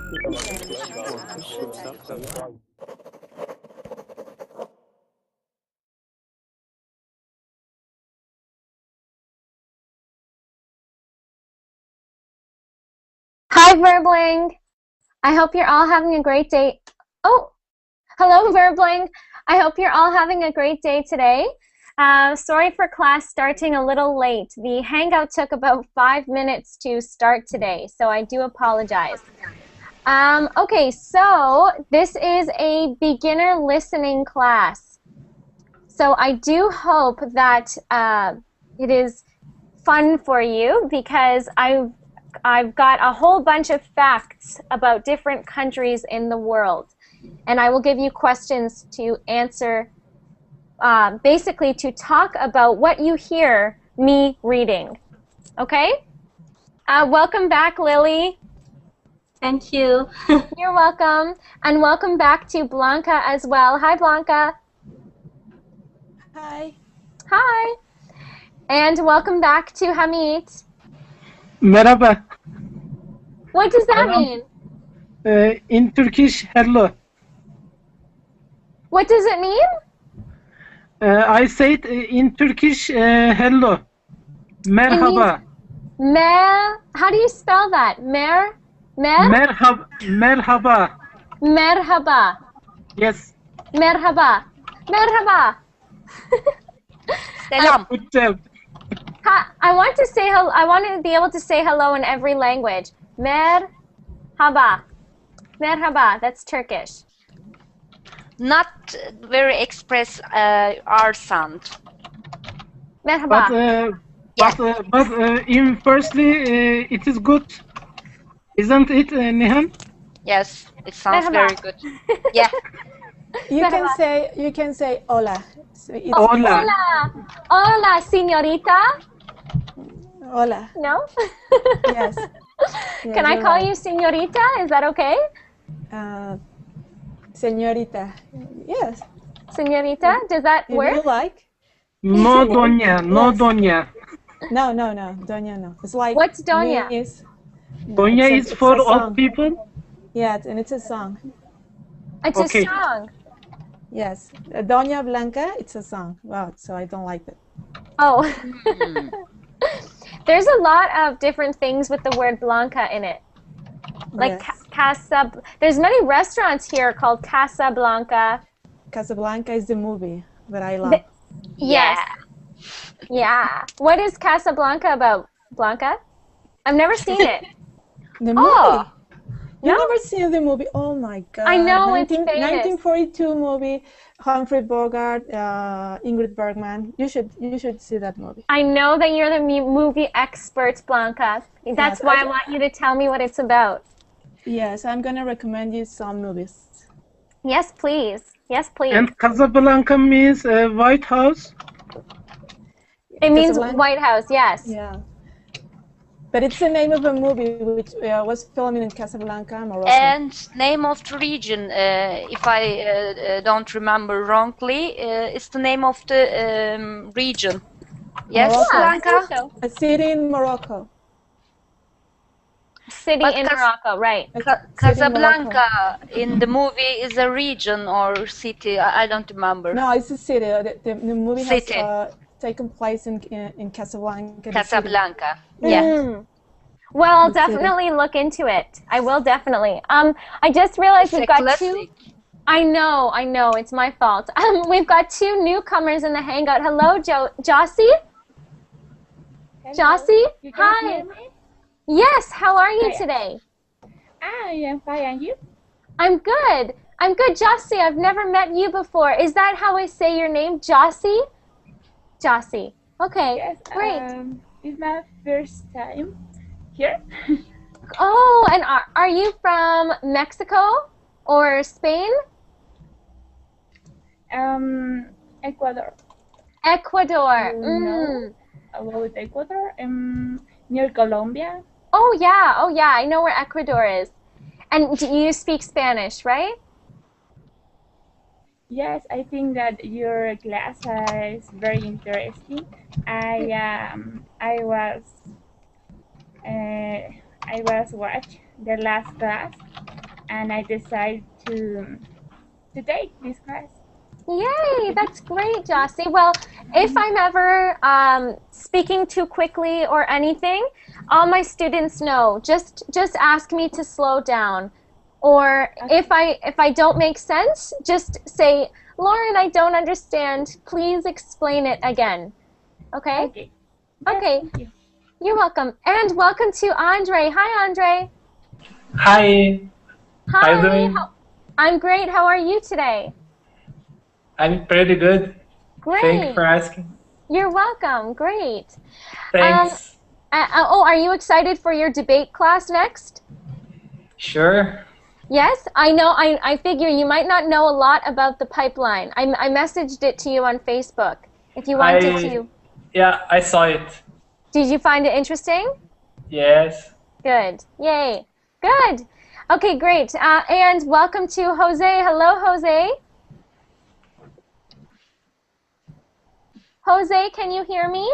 Hi, Verbling. I hope you're all having a great day. Oh, hello, Verbling. I hope you're all having a great day today. Sorry for class starting a little late. The Hangout took about 5 minutes to start today, so I do apologize. Okay, so this is a beginner listening class. So I do hope that it is fun for you because I've got a whole bunch of facts about different countries in the world. And I will give you questions to answer, basically to talk about what you hear me reading. Okay? Welcome back, Lily. Thank you. You're welcome. And welcome back to Blanca as well. Hi, Blanca. Hi. Hi. And welcome back to Hamid. Merhaba. What does that mean? In Turkish, hello. What does it mean? I said in Turkish, hello. Merhaba. How do you spell that? Merhaba. Merhaba. Yes. Merhaba. Merhaba. Selam. Good job. I want to say hello. I want to be able to say hello in every language. Merhaba. Merhaba. That's Turkish. Not very express R sound. Merhaba. But in firstly, it is good, isn't it, Nihan? Yes, it sounds Merhaba. very good. Yeah. You can say hola. So it's Hola. Hola. Hola, señorita. hola. No? Yes. Can I call you señorita? Is that okay? Señorita. Yes. Señorita, does that If work? you like. No, doña. No, Yes. doña. No. Doña, no. It's like. What's doña? Doña is for old people? Yes, and it's a song. It's Okay. a song. Yes. Doña Blanca, it's a song. Wow, so I don't like it. Oh. There's a lot of different things with the word Blanca in it. Like Yes. There's many restaurants here called Casablanca. Casablanca is the movie that I love. Yes. Yeah. What is Casablanca about, Blanca? I've never seen it. The movie? Oh. You never seen the movie? Oh my God. I know, it's famous. 1942 movie, Humphrey Bogart, Ingrid Bergman. You should see that movie. I know that you're the movie expert, Blanca. That's why I want you to tell me what it's about. Yes, I'm going to recommend you some movies. Yes, please. Yes, please. And Casablanca means White House? It means White House, yes. Yeah. But it's the name of a movie which was filmed in Casablanca, Morocco. And name of the region, if I don't remember wrongly, it's the name of the region. Yes, Morocco. Blanca? So. A city in Morocco. City in Morocco, right. Casablanca in the movie is a region or city, I don't remember. No, it's a city. The movie City. has taken place in Casablanca. Casablanca, yeah. Well, I'll definitely look into it. I will definitely. I just realized we've got two. I know, it's my fault. We've got two newcomers in the Hangout. Hello, Jossie. Jossie, hi. Yes, how are you today? I am fine, and you? I'm good. Jossie, I've never met you before. Is that how I say your name, Jossie? Jossie. Okay, yes, great. It's my first time here. Oh, and are you from Mexico or Spain? Ecuador. Ecuador. No, about Ecuador. Near Colombia. Oh yeah, I know where Ecuador is. And do you speak Spanish, right? Yes, I think that your class is very interesting. I was watch the last class, and I decided to take this class. Yay, that's great, Jossie. Well, if I'm ever speaking too quickly or anything, all my students know. Just ask me to slow down. Or if I don't make sense, just say, Lauren, I don't understand. Please explain it again. Okay? Okay. Okay. Thank you. You're welcome. And welcome to Andre. Hi, Andre. Hi, how you doing? I'm great. How are you today? I'm pretty good. Great. Thank you for asking. You're welcome. Great. Thanks. Are you excited for your debate class next? Sure. Yes, I know. I figure you might not know a lot about the pipeline. I messaged it to you on Facebook. If you wanted to. Yeah, I saw it. Did you find it interesting? Yes. Good. Yay. Good. Okay, great. And welcome to Jose. Hello, Jose. Jose, can you hear me?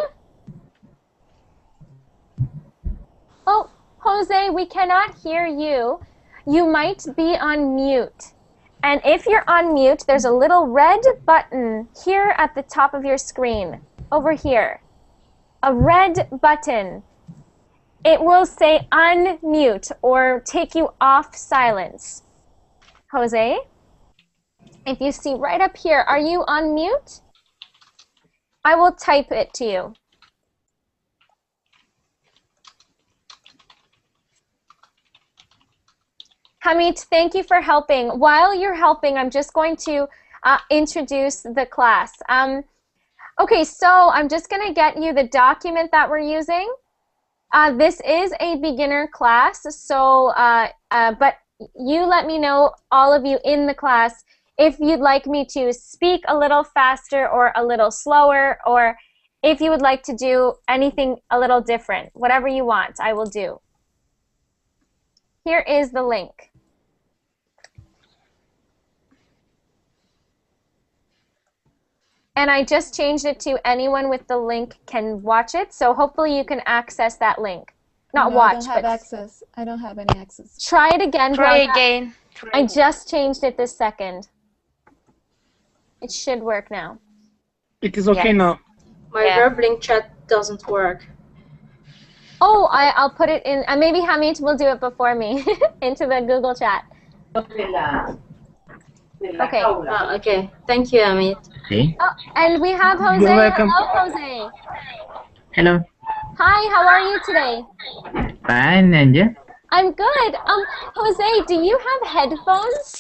Oh, Jose, we cannot hear you. You might be on mute. And if you're on mute, there's a little red button here at the top of your screen, over here. A red button. It will say unmute or take you off silence. Jose, if you see right up here, are you on mute? I will type it to you. Hamid, thank you for helping. While you're helping, I'm just going to introduce the class. Okay, so I'm just going to get you the document that we're using. This is a beginner class, so but you let me know, all of you in the class, if you'd like me to speak a little faster or a little slower, or if you would like to do anything a little different. Whatever you want, I will do. Here is the link. And I just changed it to anyone with the link can watch it, so hopefully you can access that link. Not No, watch, I don't have but access. I don't have any access. try it again. Try Bronca. again. I just changed it this second. It should work now. It is okay Yes. now. My Yeah. Verblink chat doesn't work. Oh, I'll put it in. Maybe Hamid will do it before me into the Google chat. Okay. Okay, thank you, Amit. See? Oh, and we have Jose. You're welcome. Hello, Jose. Hello. Hi, how are you today? Fine, and you? I'm good. Jose, do you have headphones?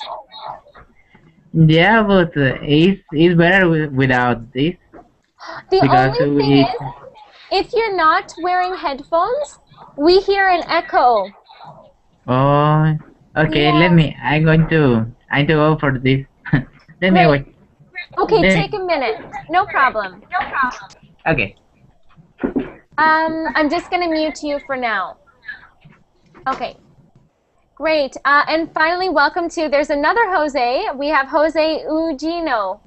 Yeah, but it's better without this. The Because only thing is, if you're not wearing headphones, we hear an echo. Oh, okay. Yeah. Let me. I'm going to go for this. Let me Great. wait. Okay, Let- take a minute. No problem. Okay. I'm just gonna mute you for now. Okay. Great. And finally, welcome to, there's another Jose. We have Jose Eugenio.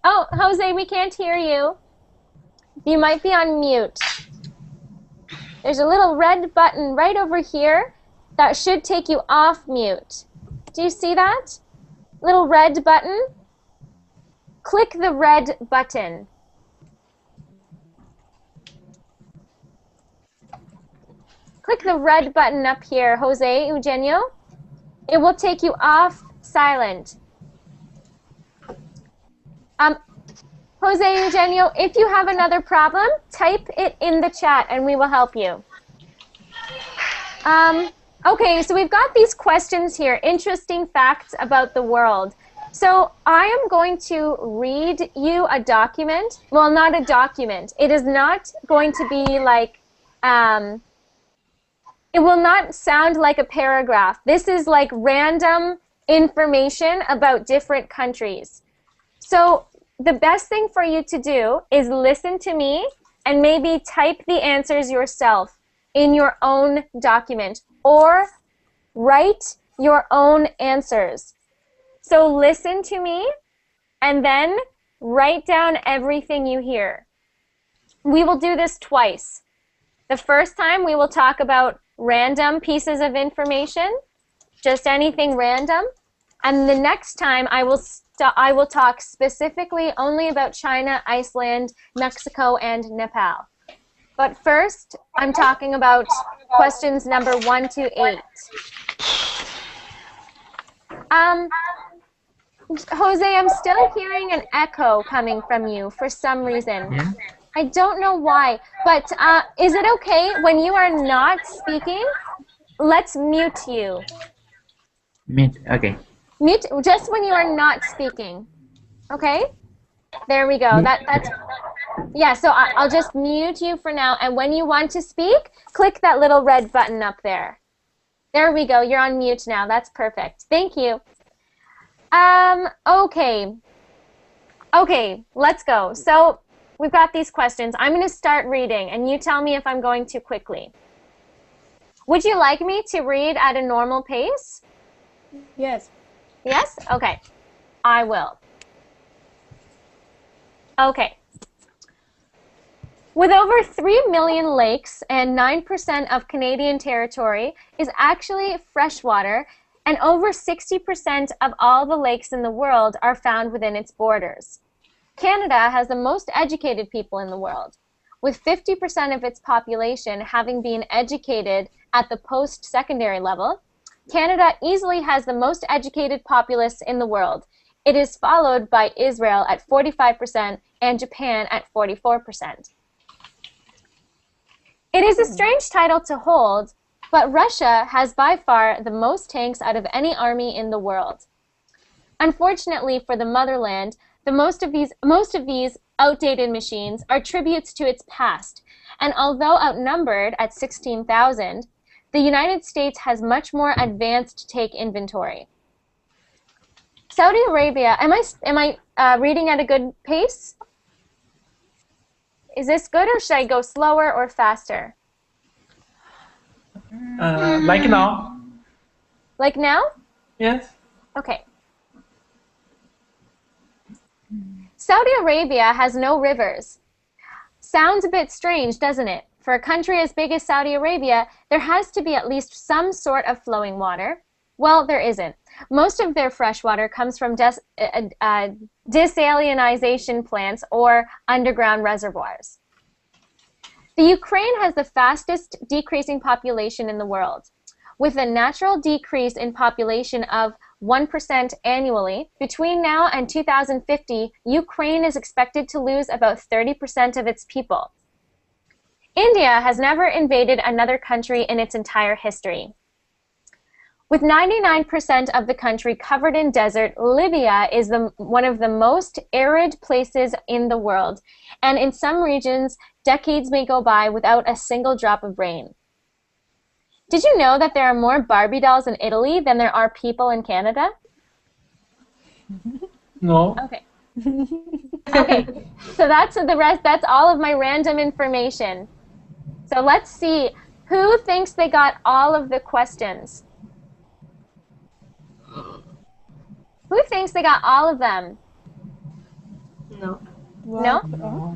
Oh, Jose, we can't hear you. You might be on mute. There's a little red button right over here that should take you off mute. Do you see that? Little red button? Click the red button. Click the red button up here, Jose Eugenio. It will take you off silent. Jose Eugenio, if you have another problem, type it in the chat and we will help you. Okay, so we've got these questions here, interesting facts about the world. So I am going to read you a document. Well, not a document. It is not going to be like, it will not sound like a paragraph. This is like random information about different countries. So the best thing for you to do is listen to me and maybe type the answers yourself in your own document or write your own answers. So listen to me and then write down everything you hear. We will do this twice. The first time we will talk about random pieces of information, just anything random. And the next time I will talk specifically only about China, Iceland, Mexico, and Nepal. But first, I'm talking about questions number 1 to 8. Jose, I'm still hearing an echo coming from you for some reason. Yeah. I don't know why, but is it okay when you are not speaking? Let's mute you. Mute. Okay. Mute just when you are not speaking. Okay? There we go. That's yeah. So I'll just mute you for now, and when you want to speak, click that little red button up there. There we go. You're on mute now. That's perfect. Thank you. Okay. Okay. Let's go. So we've got these questions. I'm going to start reading, and you tell me if I'm going too quickly. Would you like me to read at a normal pace? Yes. Yes? Okay. I will. Okay. With over 3 million lakes and 9% of Canadian territory is actually freshwater, and over 60% of all the lakes in the world are found within its borders. Canada has the most educated people in the world, with 50% of its population having been educated at the post-secondary level. Canada easily has the most educated populace in the world. It is followed by Israel at 45% and Japan at 44%. It is a strange title to hold, but Russia has by far the most tanks out of any army in the world. Unfortunately for the motherland, most of these outdated machines are tributes to its past, and although outnumbered at 16,000, the United States has much more advanced tank inventory. Saudi Arabia, am I reading at a good pace? Is this good, or should I go slower or faster? Like now. Like now? Yes. Okay. Saudi Arabia has no rivers. Sounds a bit strange, doesn't it? For a country as big as Saudi Arabia, there has to be at least some sort of flowing water. Well, there isn't. Most of their fresh water comes from desalinization plants or underground reservoirs. The Ukraine has the fastest decreasing population in the world. With a natural decrease in population of 1% annually, between now and 2050, Ukraine is expected to lose about 30% of its people. India has never invaded another country in its entire history. With 99% of the country covered in desert, Libya is one of the most arid places in the world, and in some regions, decades may go by without a single drop of rain. Did you know that there are more Barbie dolls in Italy than there are people in Canada? No. Okay. Okay, so that's the rest. That's all of my random information. So let's see, who thinks they got all of the questions? Who thinks they got all of them? No. No?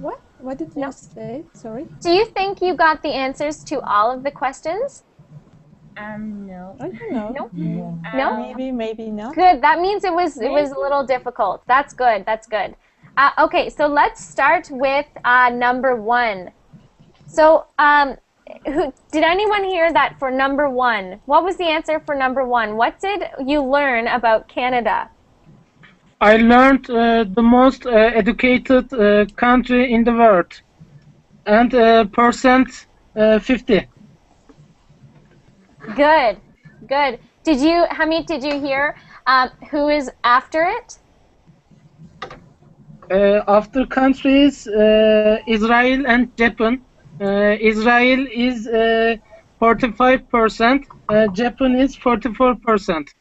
What? What did you say? Sorry. Do you think you got the answers to all of the questions? No. I don't know. No? No? Maybe, maybe not. Good. That means it was a little difficult. That's good. That's good. Okay, so let's start with number 1. So, did anyone hear that for number 1? What was the answer for number 1? What did you learn about Canada? I learned the most educated country in the world, and percent 50. Good, good. Did you, Hamid, did you hear who is after it? After countries, Israel and Japan. Israel is 45%, Japan is 44%.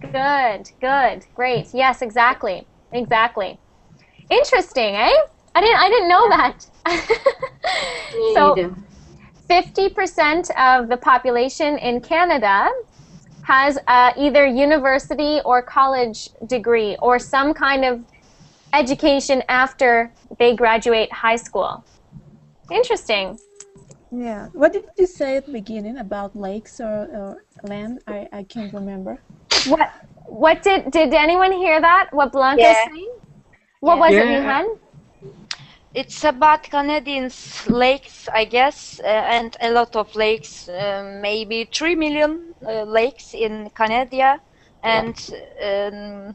Good, good, great. Yes, exactly, exactly. Interesting, eh? I didn't know that. So, 50% of the population in Canada has either university or college degree or some kind of education after they graduate high school. Interesting. Yeah. What did you say at the beginning about lakes or land? I can't remember. What did anyone hear that? What Blanca's Yeah. saying? What was it, Yeah. Mihan? It's about Canadians lakes, I guess, and a lot of lakes, maybe 3 million lakes in Canada, and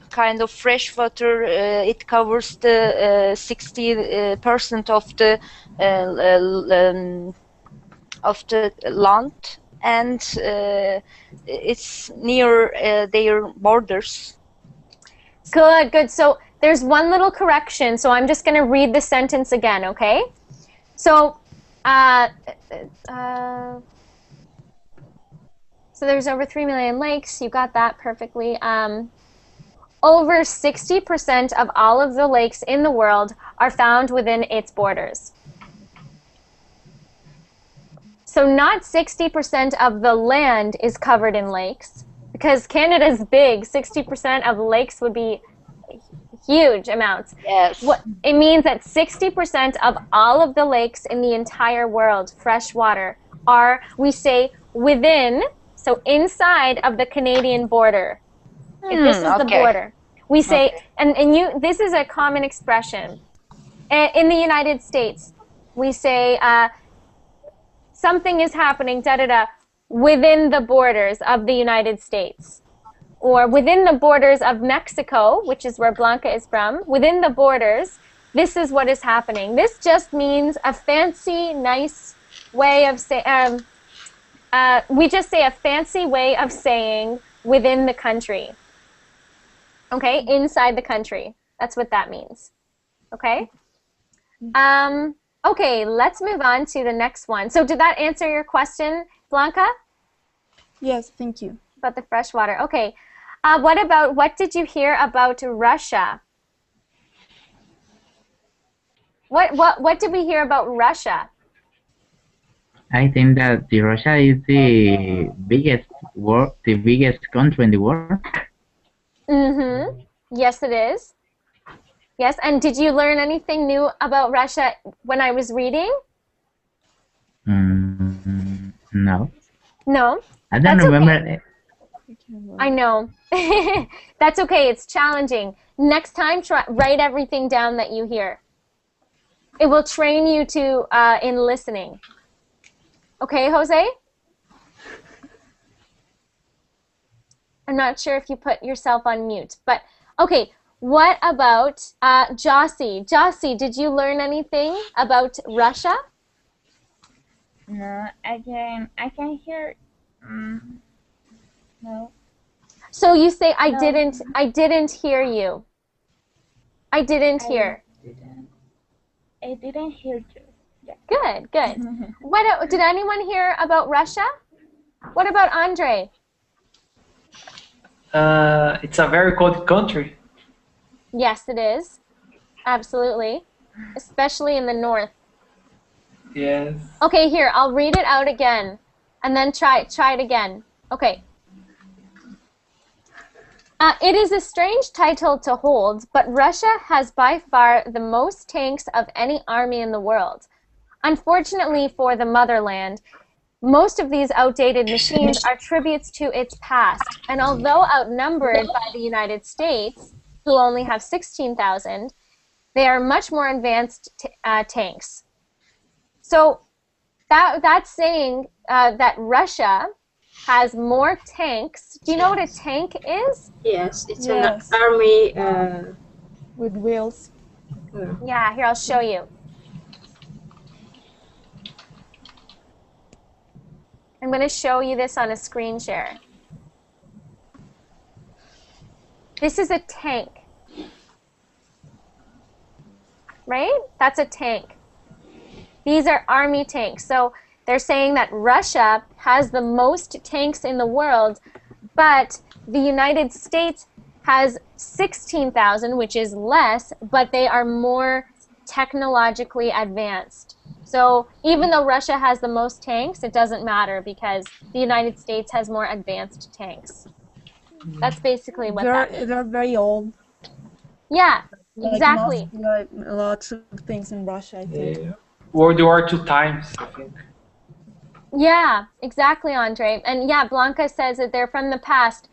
kind of fresh water. It covers the 60% of the land, and it's near their borders. Good, good. So there's one little correction. So I'm just going to read the sentence again, okay? So, so there's over 3 million lakes. You got that perfectly. Over 60% of all of the lakes in the world are found within its borders. So not 60% of the land is covered in lakes, because Canada's big. 60% of lakes would be huge amounts. Yes. It means that 60% of all of the lakes in the entire world, freshwater, are, we say, within, so inside of the Canadian border. If this is the okay. border. We say, Okay. and this is a common expression. In the United States, we say, something is happening, da-da-da, within the borders of the United States. Or within the borders of Mexico, which is where Blanca is from, within the borders, this is what is happening. This just means a fancy, nice way of saying, we just say a fancy way of saying within the country. Okay, inside the country. That's what that means. Okay? Okay, let's move on to the next one. So did that answer your question, Blanca? Yes, thank you. About the freshwater. Okay. What did you hear about Russia? What did we hear about Russia? I think that Russia is the biggest country in the world. Mm-hmm. Yes, it is. Yes, and did you learn anything new about Russia when I was reading? No. No? I don't That's remember. okay. I know. That's okay. It's challenging. Next time, write everything down that you hear. It will train you to in listening. Okay, Jose? I'm not sure if you put yourself on mute, but okay. What about Jossie? Jossie, did you learn anything about Russia? No, I can hear. No. So you say I No. didn't hear you. I didn't hear. I didn't hear you. Yeah. Good, good. What did anyone hear about Russia? What about Andre? It's a very cold country. Yes, it is. Absolutely. Especially in the north. Yes. Okay, here, I'll read it out again. And then try it again. Okay. It is a strange title to hold, but Russia has by far the most tanks of any army in the world. Unfortunately for the motherland, most of these outdated machines are tributes to its past, and although outnumbered by the United States, who only have 16,000, they are much more advanced tanks. So that's saying that Russia has more tanks. Do you know what a tank is? Yes, it's Yes. an army. With wheels. Yeah, here, I'll show you. I'm going to show you this on a screen share. This is a tank. Right? That's a tank. These are army tanks. So they're saying that Russia has the most tanks in the world, but the United States has 16,000, which is less, but they are more technologically advanced. So even though Russia has the most tanks, it doesn't matter because the United States has more advanced tanks. That's basically what that means. They're very old. Yeah, Like exactly. lots of things in Russia, I think. World War II times, I think. Yeah, exactly, Andre. And yeah, Blanca says that they're from the past.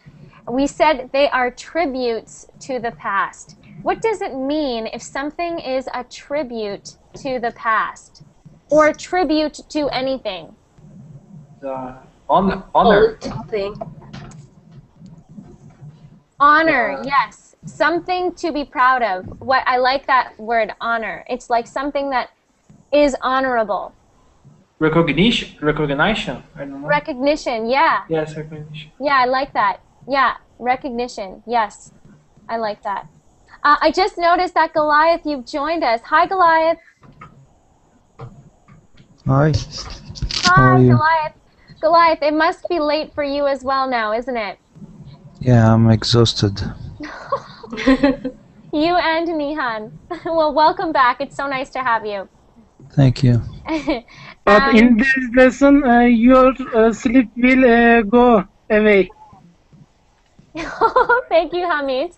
We said they are tributes to the past. What does it mean if something is a tribute to the past? Or a tribute to anything? Honor. Old thing. Honor, yes. Something to be proud of. What I like that word, honor. It's like something that is honorable. Recognition. I don't know. Recognition, yeah. Yes, recognition. Yeah, I like that. Yeah, recognition. Yes, I like that. I just noticed that Goliath, you've joined us. Hi, Goliath. Hi. How Hi, are you? Goliath. Goliath, it must be late for you as well now, isn't it? Yeah, I'm exhausted. You and Nihan. Well, welcome back. It's so nice to have you. Thank you. But in this lesson, your sleep will go away. Thank you, Hamid.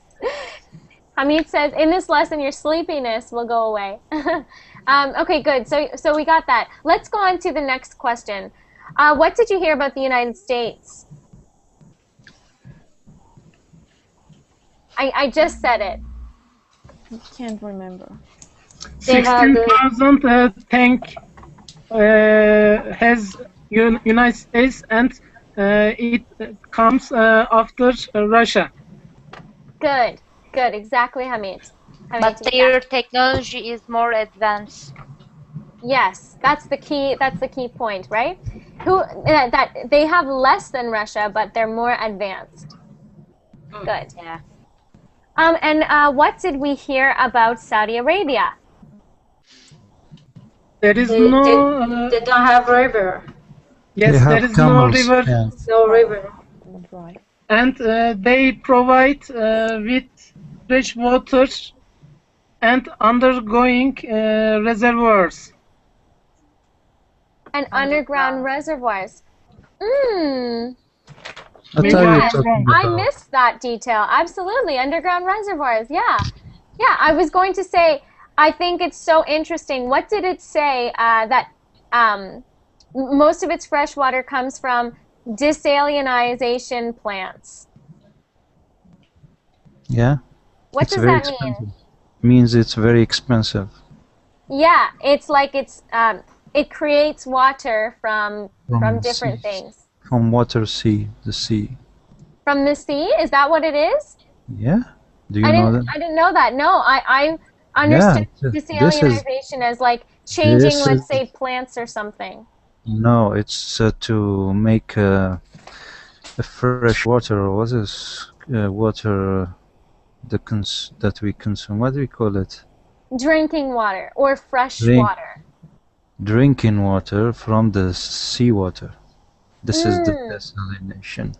Hamid says, in this lesson, your sleepiness will go away. Okay, good. So we got that. Let's go on to the next question. What did you hear about the United States? I just said it. I can't remember. 16,000 tank has United States, and it comes after Russia. Good, good, exactly, Hamid. But their technology is more advanced. Yes, that's the key. That's the key point, right? That they have less than Russia, but they're more advanced. Good. Yeah. And what did we hear about Saudi Arabia? There is They don't have river. Yes, They have there is camels, no river, yeah. No river. Right. and they provide with fresh water and undergoing reservoirs. And underground reservoirs. What are you Yes, talking I about? missed that detail. Absolutely, underground reservoirs. Yeah, yeah. I was going to say, I think it's so interesting. What did it say that most of its fresh water comes from desalinization plants? Yeah? What It's does very that mean? expensive. Means it's very expensive. Yeah, it's like it creates water from different seas. things. From water, the sea. From the sea? Is that what it is? Yeah? Do you know that? I didn't know that. No, I understood this is- desalinization as like changing, this let's is- say, plants or something. No, it's to make a fresh water, or what is water that we consume? What do we call it? Drinking water or fresh water. Drinking water from the seawater. This is the Mm. desalination.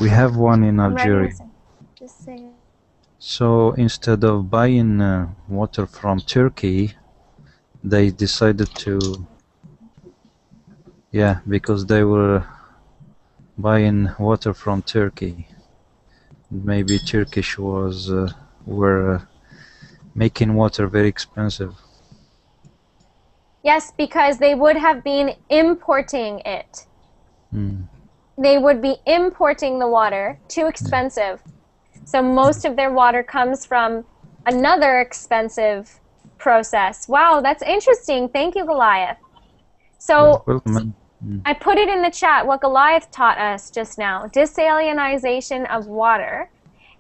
We have one in Algeria. Just say it. So instead of buying water from Turkey, they decided to, yeah, because they were buying water from Turkey. Maybe Turkish were making water very expensive. Yes, because they would have been importing it. Mm. They would be importing the water, too expensive. So most of their water comes from another expensive process. Wow, that's interesting. Thank you, Goliath. So Welcome. I put it in the chat what Goliath taught us just now. Desalinization of water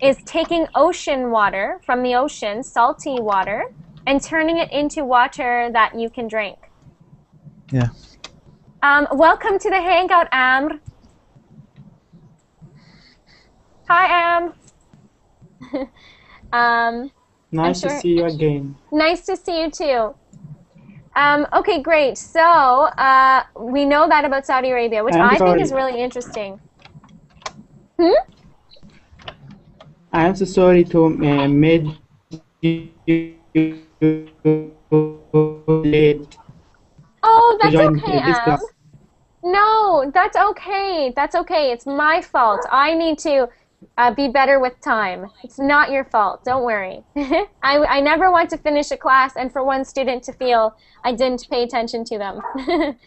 is taking ocean water from the ocean, salty water, and turning it into water that you can drink. Yeah. Welcome to the Hangout, Amr. Hi, Am. Nice to see you again. Nice to see you too. Okay, great. So we know that about Saudi Arabia, which I think is really interesting. I am so sorry to make you late. Oh, that's join okay, this Am. class. No, that's okay. That's okay. It's my fault. I need to Be better with time. It's not your fault. Don't worry. I never want to finish a class and for one student to feel I didn't pay attention to them.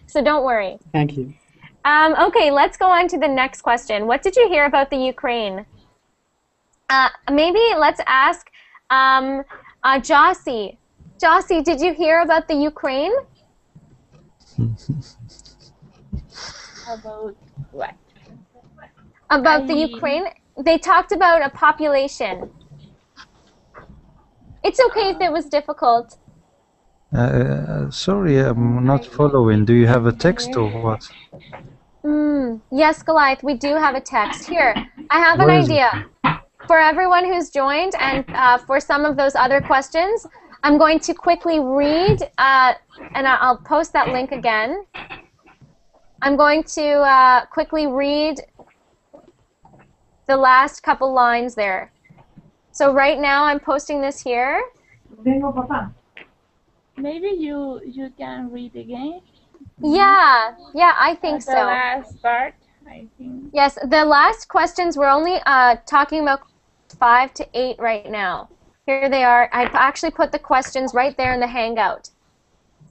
So don't worry. Thank you. Okay, let's go on to the next question. What did you hear about the Ukraine? Maybe let's ask Jossie. Jossie, did you hear about the Ukraine? About what? About the Ukraine? They talked about a population. It's okay if it was difficult. Sorry, I'm not following. Do you have a text or what? Yes, Goliath, we do have a text. Here, I have an Where is it? idea. For everyone who's joined and for some of those other questions, I'm going to quickly read, and I'll post that link again. I'm going to quickly read the last couple lines there. So right now I'm posting this here. Maybe you can read again. Yeah, I think The so. last part, I think. Yes, the last questions, we're only talking about 5 to 8 right now. Here they are. I actually put the questions right there in the Hangout.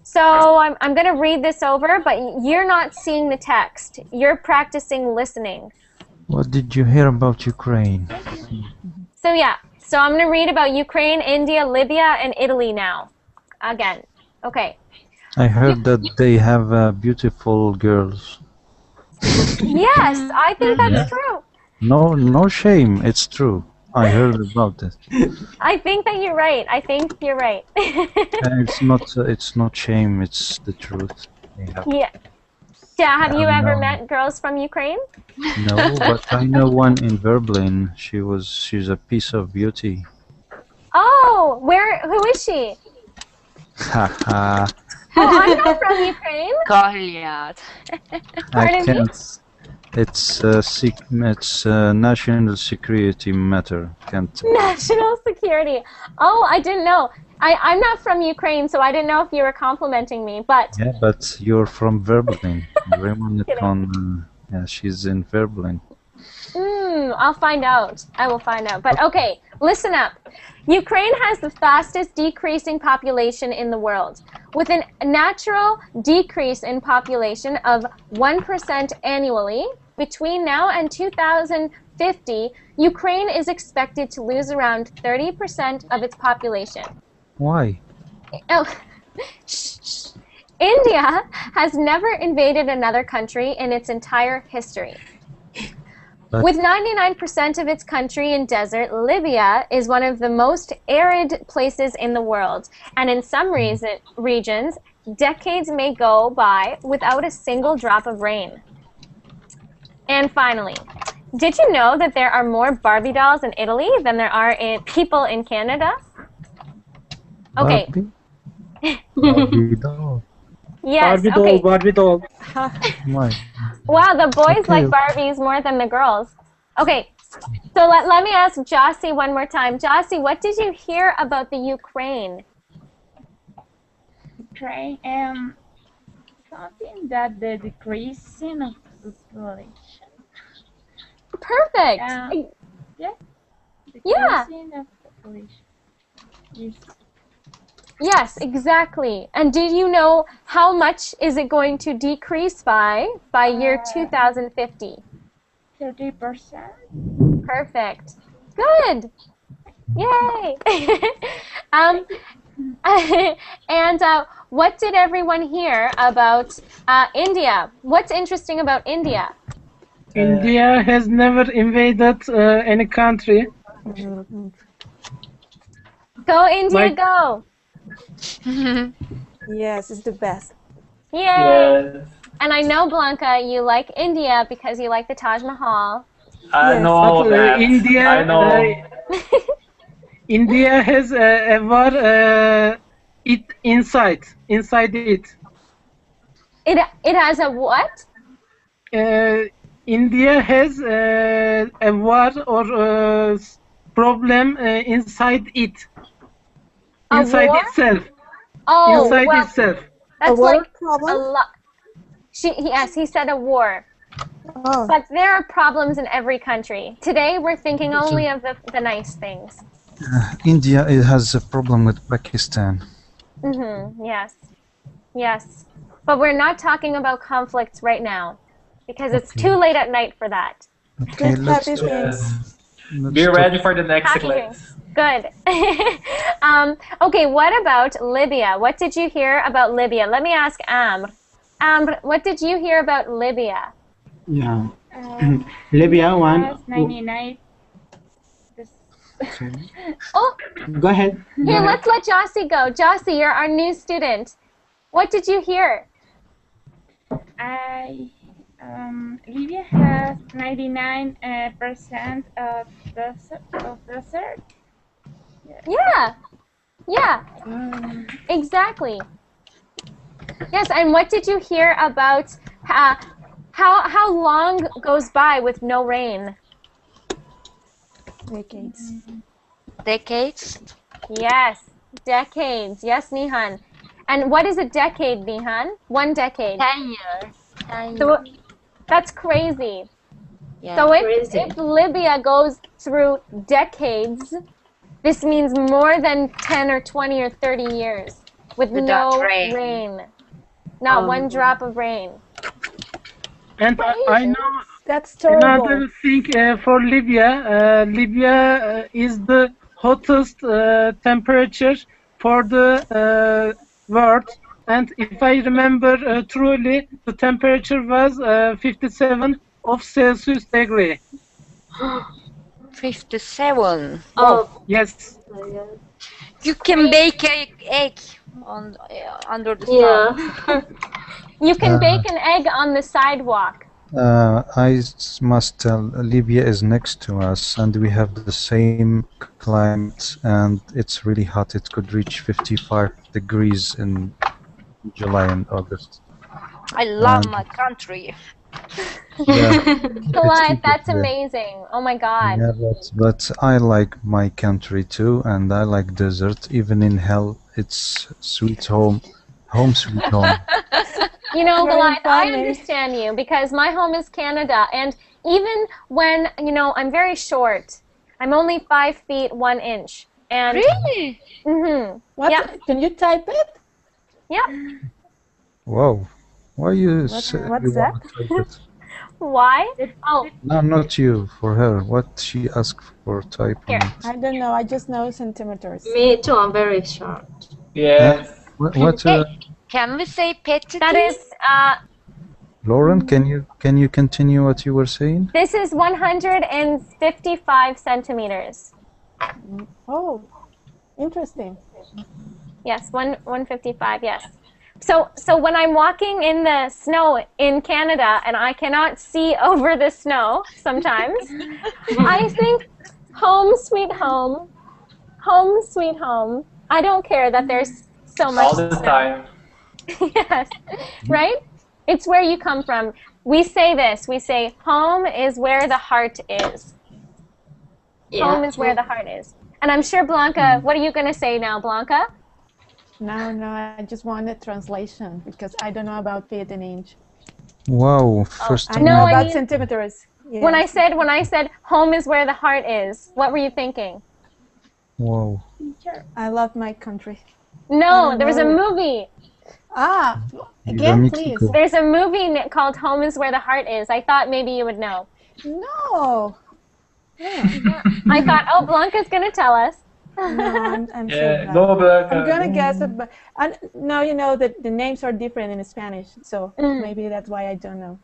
So I'm going to read this over, but you're not seeing the text. You're practicing listening. What did you hear about Ukraine? So yeah, so I'm going to read about Ukraine, India, Libya, and Italy now. Again. Okay. I heard that they have beautiful girls. Yes, I think that's true. No shame, it's true. I heard about it. I think that you're right. I think you're right. It's not shame, it's the truth. They have. Yeah. Yeah, have you ever No. met girls from Ukraine? No, but I know one in Verblin. She's a piece of beauty. Oh, who is she? Haha. Oh, I'm not from Ukraine. Kahyat. I Pardon me? can't. It's a national security matter. Can't. National security. Oh, I didn't know. I'm not from Ukraine, so I didn't know if you were complimenting me, but Yeah, but you're from Verblin. Yeah, she's in Verblin. I'll find out. I will find out. But okay, listen up. Ukraine has the fastest decreasing population in the world. With a natural decrease in population of 1% annually, between now and 2050, Ukraine is expected to lose around 30% of its population. Why? Oh, India has never invaded another country in its entire history. But- With 99% of its country in desert, Libya is one of the most arid places in the world. And in some regions, decades may go by without a single drop of rain. And finally, did you know that there are more Barbie dolls in Italy than there are people in Canada? Okay. Barbie? Barbie doll. Yes, Barbie okay. doll, Barbie doll. Why? Wow, the boys Okay. like Barbies more than the girls. Okay, so let me ask Jossie one more time. Jossie, what did you hear about the Ukraine? Ukraine, something that the decreasing of population. Perfect. Yeah. Yeah. Decreasing of population. Yes. Yes, exactly. And did you know how much is it going to decrease by year 2050? 30%. Perfect. Good. Yay. And what did everyone hear about India? What's interesting about India? India has never invaded any country. Go India, Like- go. Yes, it's the best. Yay. Yes. And I know, Blanca, you like India because you like the Taj Mahal. I Yes. know But that. India, I know. India has a war it inside it. It has a what? India has a war or problem inside it. A Inside war? itself. Oh, Inside well, itself. that's A war like problem? a lot. Yes, he said a war. Oh, But there are problems in every country. Today, we're thinking only of the nice things. India it has a problem with Pakistan. Yes. Yes. But we're not talking about conflicts right now because it's too late at night for that. Okay, let's happy things. Be ready for the next Happy eclipse. things. Good. Okay, what about Libya? What did you hear about Libya? Let me ask Amr. Amr, what did you hear about Libya? Yeah. Libya one. Plus 99. Oh, Go ahead. Go here, ahead. let's let Jossie go. Jossie, you're our new student. What did you hear? Libya has 99% of desert. Yeah. Yeah. Exactly. Yes, and what did you hear about how long goes by with no rain? Decades. Decades? Yes, decades. Yes, Nihan. And what is a decade, Nihan? 1 decade. 10 years. 10 So, years. that's crazy. Yeah. So Crazy. if Libya goes through decades, this means more than 10 or 20 or 30 years with Without no rain. rain. Not one drop of rain. And I know That's terrible. another thing for Libya. Libya is the hottest temperature for the world. And if I remember truly, the temperature was 57 of Celsius degree. 57. Oh, Yes. my God. You can bake an egg on under the sun. Yeah. You can bake an egg on the sidewalk. Must tell Libya is next to us and we have the same climate and it's really hot. It could reach 55 degrees in July and August. I love my country. Yeah, Goliath, that's yeah. amazing. Oh my God. Yeah, but I like my country too, and I like desert. Even in hell, it's sweet home, home sweet home. You know, Very Goliath, I funny. understand you because my home is Canada. And even when, you know, I'm very short, I'm only 5 feet 1 inch. And Really? What? Yeah. Can you type it? yeah, Wow, why you What- say what's you that? want to type it? why? Oh, No, not you. For her, what she asked for type on Here. it. I don't know. I just know centimeters. Me too, I'm very short. Yes. What Can we say petite? that is, Lauren? Can you continue what you were saying? this is 155 centimeters. Oh, interesting. Yes, 155, yes. So when I'm walking in the snow in Canada and I cannot see over the snow sometimes, I think home sweet home, home sweet home. I don't care that there's so much All the snow. time. Yes, right? It's where you come from. We say this, we say home is where the heart is. Home is where the heart is. And I'm sure Blanca, what are you going to say now, Blanca? No, I just wanted translation because I don't know about feet and inch. Wow, first I time know No, I about mean- centimeters. Yeah. When I said home is where the heart is, what were you thinking? Wow. I love my country. No, there was a no. movie. Ah, Viva again, please. Mexico. There's a movie called Home is Where the Heart Is. I thought maybe you would know. No. I thought, oh, Blanca's going to tell us. No, I'm sure Yeah. not. No, Blanca. I'm gonna guess it, but now you know that the names are different in Spanish, so maybe that's why I don't know.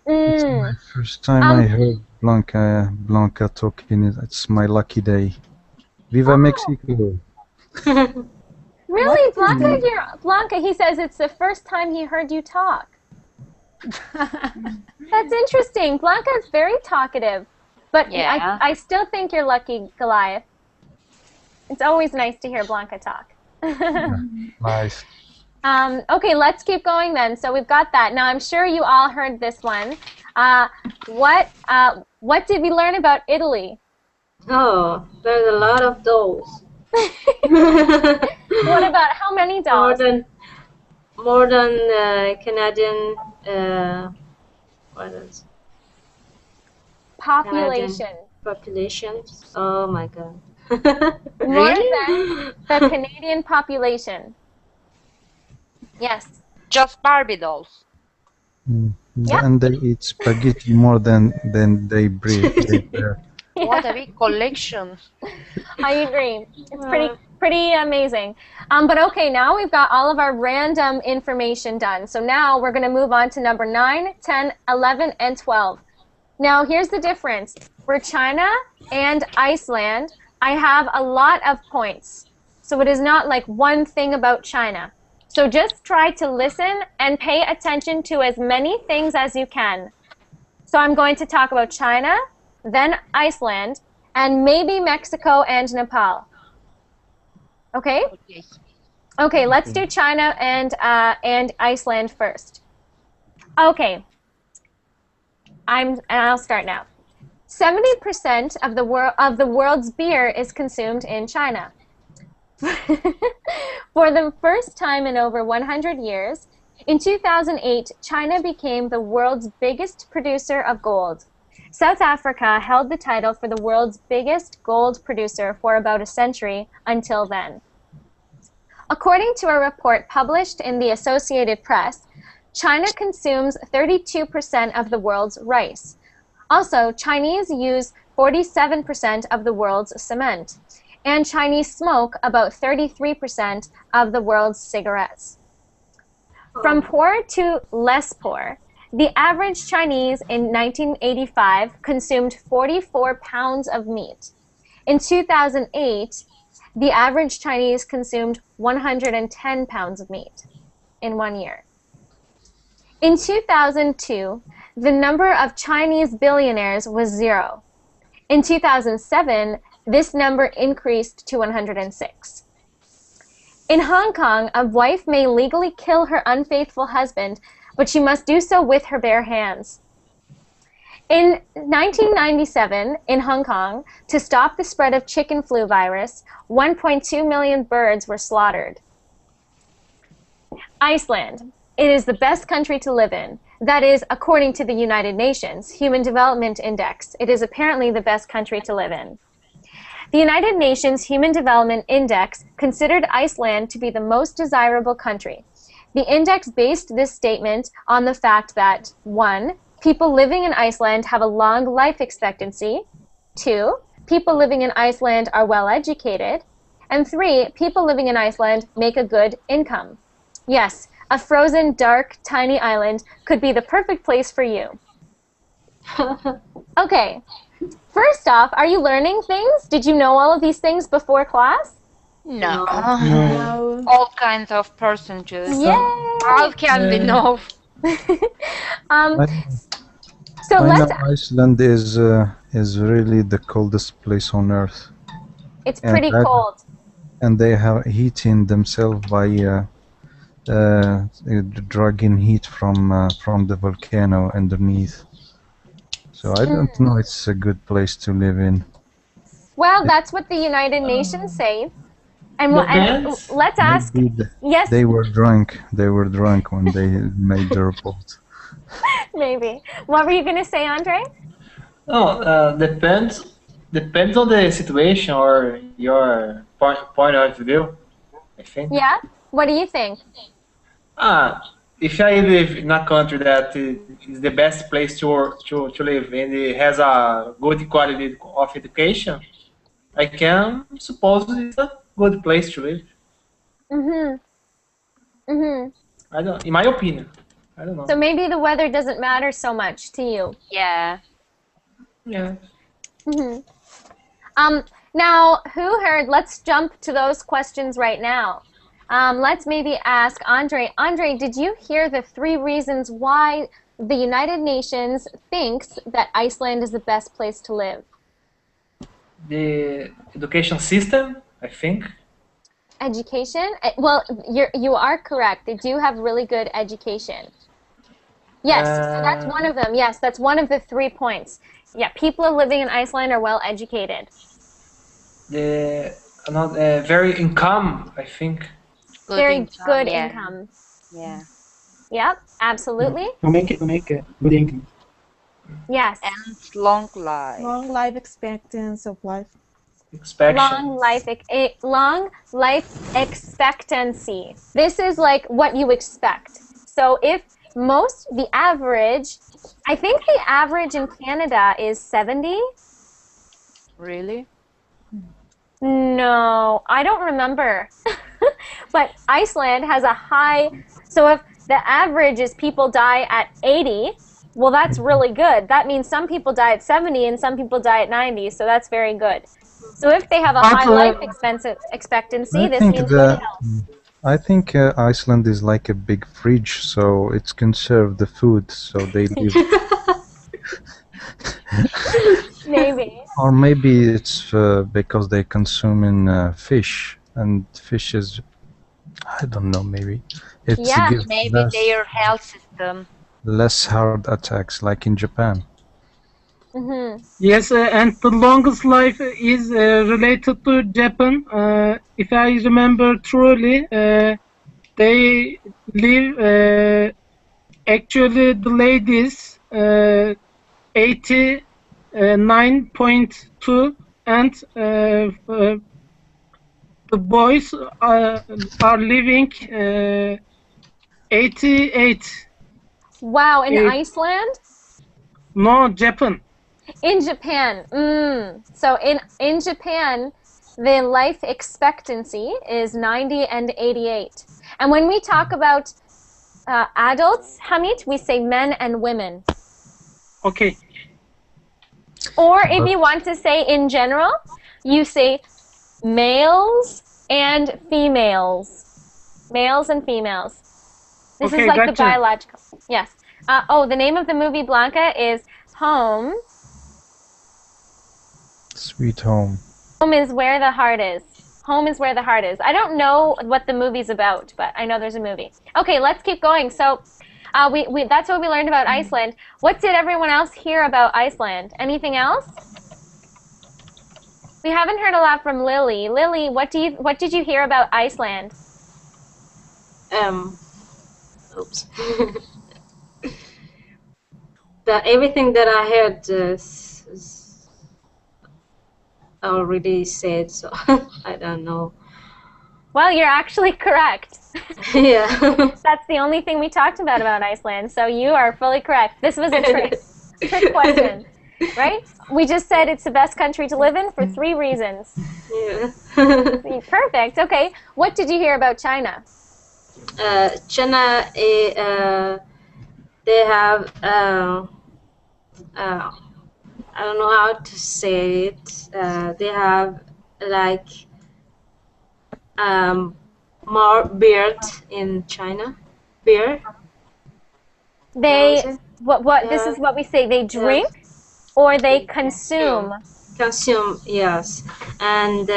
Mm. First time I heard Blanca talking, it's my lucky day. Viva Mexico. Really, Blanca, he says it's the first time he heard you talk. That's interesting. Blanca is very talkative, but Yeah. I still think you're lucky, Goliath. It's always nice to hear Blanca talk. Nice. Okay, let's keep going then. So we've got that. Now I'm sure you all heard this one. What did we learn about Italy? Oh, there's a lot of those. What about how many dolls? More than Canadian. What else? population. Population. Oh my God. More than the Canadian population. Yes. Just Barbie dolls. Yeah. And they eat spaghetti more than they breathe. What a big collection. I agree. It's pretty amazing. But okay, now we've got all of our random information done. So now we're going to move on to number 9, 10, 11, and 12. Now here's the difference. For China and Iceland, I have a lot of points. So it is not like one thing about China. So just try to listen and pay attention to as many things as you can. So I'm going to talk about China, then Iceland, and maybe Mexico and Nepal. Okay? Okay, let's do China and Iceland first. Okay. I'll start now. 70% of the world's beer is consumed in China. For the first time in over 100 years, in 2008, China became the world's biggest producer of gold. South Africa held the title for the world's biggest gold producer for about a century until then. According to a report published in the Associated Press, China consumes 32% of the world's rice. Also, Chinese use 47% of the world's cement, and Chinese smoke about 33% of the world's cigarettes. From poor to less poor, the average Chinese in 1985 consumed 44 pounds of meat. In 2008, the average Chinese consumed 110 pounds of meat in 1 year. In 2002, the number of Chinese billionaires was 0. In 2007, this number increased to 106. In Hong Kong, a wife may legally kill her unfaithful husband, but she must do so with her bare hands. In 1997, in Hong Kong, to stop the spread of chicken flu virus, 1.2 million birds were slaughtered. Iceland. It is the best country to live in. That is, according to the United Nations Human Development Index, it is apparently the best country to live in. The United Nations Human Development Index considered Iceland to be the most desirable country. The index based this statement on the fact that 1. People living in Iceland have a long life expectancy. 2. People living in Iceland are well educated. And 3. People living in Iceland make a good income. Yes, a frozen, dark, tiny island could be the perfect place for you. Okay, first off, are you learning things? Did you know all of these things before class? No. No. All kinds of percentages. Yay! How can we know? So I let's. know Iceland is really the coldest place on earth. It's pretty cold. And they have heating themselves by dragging heat from the volcano underneath. So I don't know it's a good place to live in. Well, that's what the United Nations say. And, let's ask. Yes. They were drunk. They were drunk when they made the report. Maybe. What were you going to say, Andre? No, depends on the situation or your point of view, I think. Yeah? What do you think? If I live in a country that is the best place to live and it has a good quality of education, I can suppose it's a good place to live. I don't. In my opinion, I don't know. So maybe the weather doesn't matter so much to you. Yeah. Yeah. Now, who heard? Let's jump to those questions right now. Let's maybe ask Andre. Andre, did you hear the 3 reasons why the United Nations thinks that Iceland is the best place to live? The education system, I think. Education? Well, you are correct. They do have really good education. Yes, so that's one of them. Yes, that's one of the 3 points. Yeah, people living in Iceland are well educated. Very income, I think. Very good income. Yeah. Yep, absolutely. To make it good income. Yes. And long life. Long life expectancy of life. Long life expectancy. This is like what you expect. So if the average, I think the average in Canada is 70. Really? No, I don't remember. But Iceland has a high, so if the average is people die at 80, well, that's really good. That means some people die at 70 and some people die at 90, so that's very good. So if they have a high life expectancy, this means good health. I think Iceland is like a big fridge, so it's conserved the food, so they live. Maybe. Or maybe it's because they consume in fish, and fish is, I don't know, maybe it gives maybe their health system. less heart attacks, like in Japan. Yes, and the longest life is related to Japan. If I remember truly, they live, actually the ladies 89.2 and the boys are living 88. Wow, in Iceland? No, Japan. In Japan. So in Japan, the life expectancy is 90 and 88. And when we talk about adults, Hamid, we say men and women. Okay. Or if you want to say in general, you say males and females. Males and females. This is like the biological. Yes. The name of the movie Blanca is Home. Sweet Home. Home is where the heart is. Home is where the heart is. I don't know what the movie's about, but I know there's a movie. Okay, let's keep going. So that's what we learned about Iceland. What did everyone else hear about Iceland? Anything else? We haven't heard a lot from Lily. Lily, what did you hear about Iceland? Oops. But everything that I heard already said, so I don't know. Well, you're actually correct. Yeah. That's the only thing we talked about Iceland, so you are fully correct. This was a trick question, right? We just said it's the best country to live in for 3 reasons. Yeah. Perfect. Okay. What did you hear about China? China, they have, I don't know how to say it. They have like more beer in China. Beer. They this is what we say. They drink or they consume. Consume, yes, and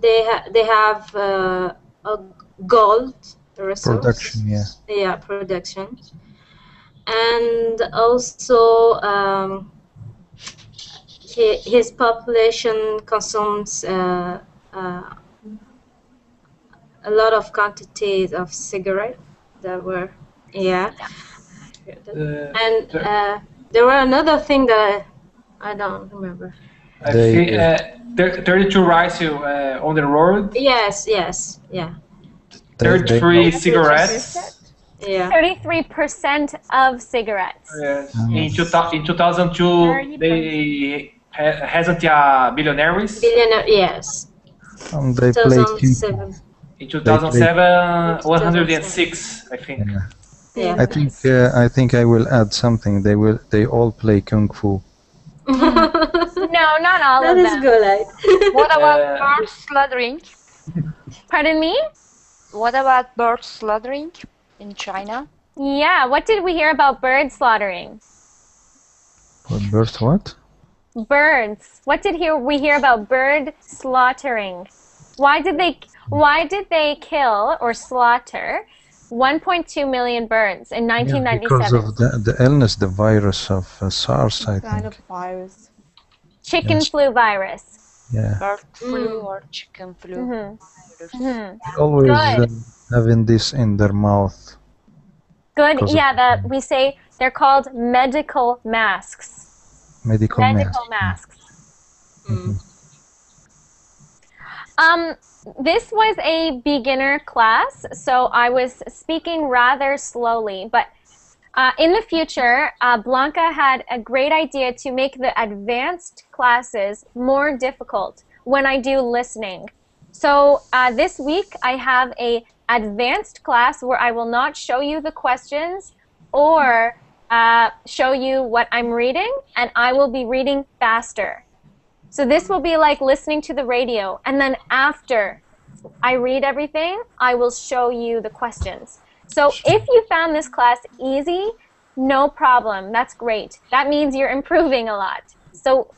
they have a gold resource. Production, yeah. Yeah, production. And also, his population consumes a lot of quantities of cigarettes that were, and there were another thing that I don't remember. I think 32 rice on the road. Yes, yeah. 33 cigarettes. Yeah. 33% of cigarettes. Yes. In 2002, they hasn't billionaires. Billionaire, yes. They play 2007. In 2007, 106, I think. Yeah. I think I will add something. They all play kung fu. No, not all of them. That is good. What about bird slaughtering? Pardon me? What about bird slaughtering in China? Yeah, what did we hear about bird slaughtering? Birds what? Birds. What did we hear about bird slaughtering? Why did they kill or slaughter 1.2 million birds in 1997? Because of the illness, the virus of SARS, I think. Kind of virus. Chicken flu virus. Yeah. Bird flu or chicken flu. Always having this in their mouth. Good. 'Cause Yeah, we say they're called medical masks. medical Medical mask. masks. This was a beginner class, so I was speaking rather slowly, but in the future, Blanca had a great idea to make the advanced classes more difficult when I do listening. So this week I have a advanced class where I will not show you the questions or show you what I'm reading, and I will be reading faster. So this will be like listening to the radio, and then after I read everything, I will show you the questions. So if you found this class easy, no problem. That's great. That means you're improving a lot. So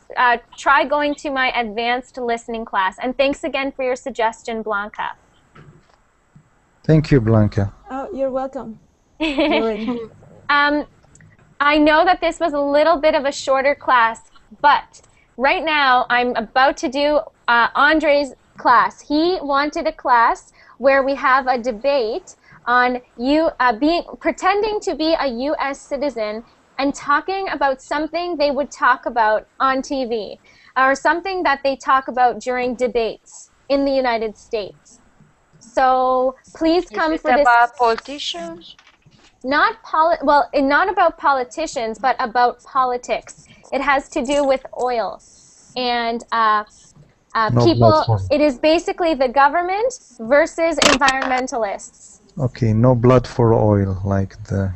try going to my advanced listening class. And thanks again for your suggestion, Blanca. Thank you, Blanca. Oh, you're welcome. I know that this was a little bit of a shorter class, but right now I'm about to do Andre's class. He wanted a class where we have a debate on pretending to be a U.S. citizen and talking about something they would talk about on TV or something that they talk about during debates in the United States. So please come for this. About politicians? Not about politicians, but about politics. It has to do with oil and people. It is basically the government versus environmentalists. Okay, no blood for oil, like the...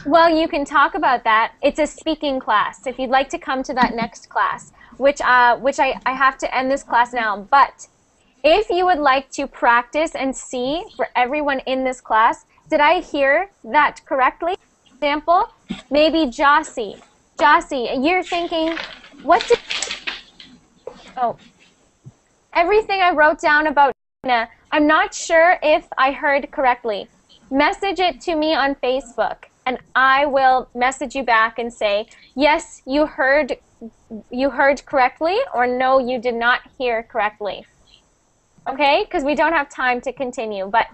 Well, you can talk about that. It's a speaking class. If you'd like to come to that next class, which I have to end this class now. But if you would like to practice and see for everyone in this class, did I hear that correctly? Example, maybe Jossie. Jossie, you're thinking, what did... Oh. Everything I wrote down about China, I'm not sure if I heard correctly. Message it to me on Facebook, and I will message you back and say, yes, you heard correctly, or no, you did not hear correctly. Okay? Because we don't have time to continue. But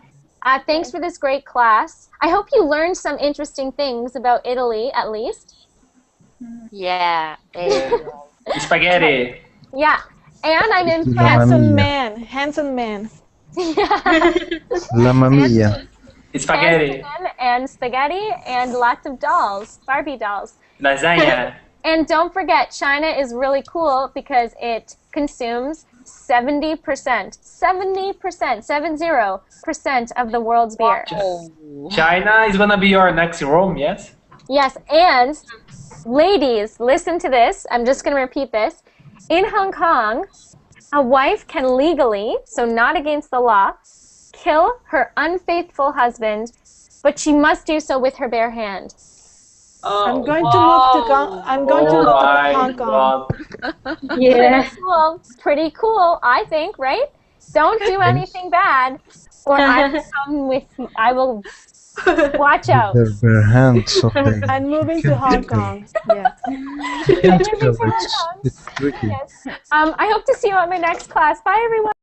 thanks for this great class. I hope you learned some interesting things about Italy, at least. Yeah. Spaghetti. Yeah. And I'm impressed. Handsome man. Handsome man. La Mamma. Spaghetti. And spaghetti and lots of dolls, Barbie dolls. Lasagna. And don't forget, China is really cool because it consumes 70%, 70% of the world's beer. China is gonna be your next Rome, yes? Yes, and ladies, listen to this. I'm just gonna repeat this. In Hong Kong, a wife can legally, so not against the law, kill her unfaithful husband, but she must do so with her bare hand. I'm going to move to Hong Kong. Yeah. Well, pretty cool, I think, right? Don't do anything bad, or I will come with you. I will watch out. Their hands, okay. I'm moving to Hong Kong. Yeah. It's tricky. Yes. I hope to see you on my next class. Bye, everyone.